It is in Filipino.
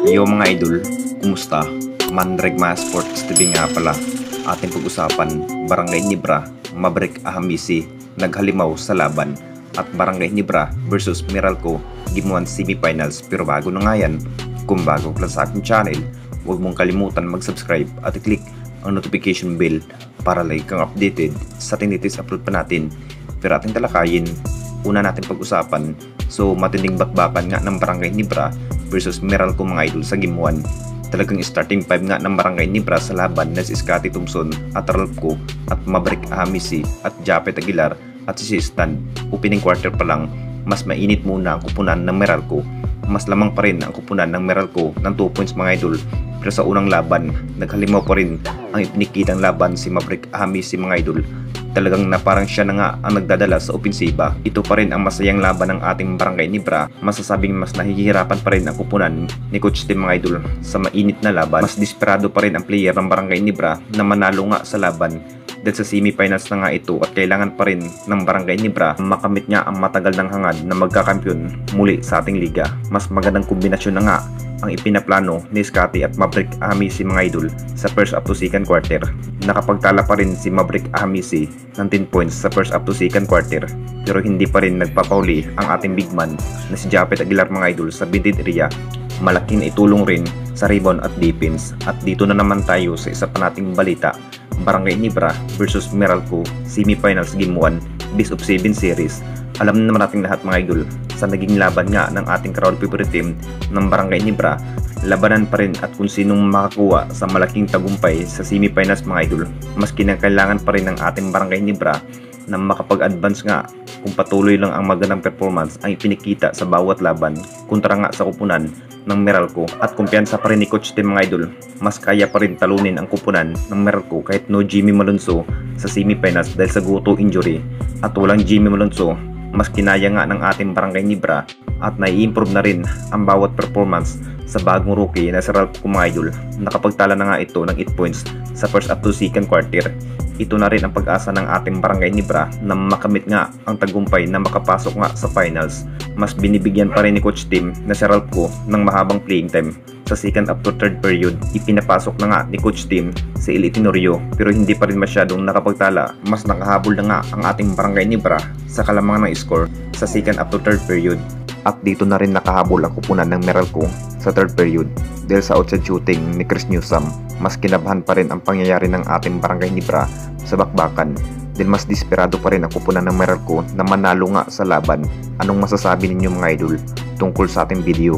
Yo mga idol, kumusta? Manregma Sports TV nga pala. Ating pag-usapan, Barangay Nibra, Maverick Ahamisi, naghalimaw sa laban. At Barangay Nibra versus Meralco, Game 1 Semifinals. Pero bago na nga yan, kung bago ka lang sa aking channel, huwag mong kalimutan mag-subscribe at i-click ang notification bell para like kang updated sa tinitis upload pa natin. Pero ating talakayin, una natin pag-usapan, so matinding bakbakan nga ng Barangay Nibra versus Meralco mga idol sa Game 1. Talagang starting 5 nga ng Barangay Nibra sa laban na si Scotty Thompson at Ralpco at Maverick Ahamisi at Japet Aguilar at si Stan. Opening quarter pa lang, mas mainit muna ang kupunan ng Meralco. Mas lamang pa rin ang kupunan ng Meralco ng 2 points mga idol. Pero sa unang laban, naghalimaw pa rin ang ipinikitang laban si Maverick Ahamisi mga idol. Talagang na parang siya na nga ang nagdadala sa opensiba. Ito pa rin ang masayang laban ng ating Barangay Nibra. Masasabing mas nahihirapan pa rin ang kupunan ni Coach Tim mga idol sa mainit na laban. Mas desperado pa rin ang player ng Barangay Nibra na manalo nga sa laban dahil sa semifinals na nga ito at kailangan pa rin ng Barangay Nibra makamit niya ang matagal ng hangad na magkakampiyon muli sa ating liga. Mas magandang kombinasyon na nga ang ipinaplano ni Scotty at Maverick Ahamisi mga idol sa first up to second quarter. Nakapagtala pa rin si Maverick Ahamisi ng 10 points sa first up to second quarter, pero hindi pa rin nagpapauli ang ating big man na si Japet Aguilar mga idol sa binted area. Malaking itulong rin sa rebound at defense. At dito na naman tayo sa isa pa nating balita, Barangay Nibra versus Meralco Semifinals Game 1 Best of 7 Series. Alam na naman natin lahat mga idol sa naging laban nga ng ating crowd favorite team ng Barangay Nibra. Labanan pa rin at kung sinong makakuha sa malaking tagumpay sa semifinals mga idol. Mas kinakailangan pa rin ng ating Barangay Nibra na makapag-advance nga kung patuloy lang ang magandang performance ang ipinikita sa bawat laban kontra nga sa kupunan ng Meralco. At kumpiyansa pa rin ni Coach Tim mga idol, mas kaya pa rin talunin ang kupunan ng Meralco kahit no Jimmy Malonzo sa semifinals dahil sa guto injury. At walang Jimmy Malonzo, mas kinaya nga ng ating Barangay Nibra at nai-improve na rin ang bawat performance sa bagong rookie na si Ralpco mga idol. Nakapagtala na nga ito ng 8 points sa first up to second quarter. Ito na rin ang pag-asa ng ating Barangay Nibra na makamit nga ang tagumpay na makapasok nga sa finals. Mas binibigyan pa rin ni Coach Tim na si Ralpco ng mahabang playing time. Sa second up to third period, ipinapasok na nga ni Coach Tim si Eli Tenorio pero hindi pa rin masyadong nakapagtala. Mas nakahabol na nga ang ating Barangay Nibra sa kalamangan ng score sa second up to third period. At dito na rin nakahabol ang kupunan ng Meralco sa third period dahil sa outside shooting ni Chris Newsome. Mas kinabahan pa rin ang pangyayari ng ating Barangay Nibra sa bakbakan dahil mas desperado pa rin ang kupunan ng Meralco na manalo nga sa laban. Anong masasabi ninyo mga idol tungkol sa ating video?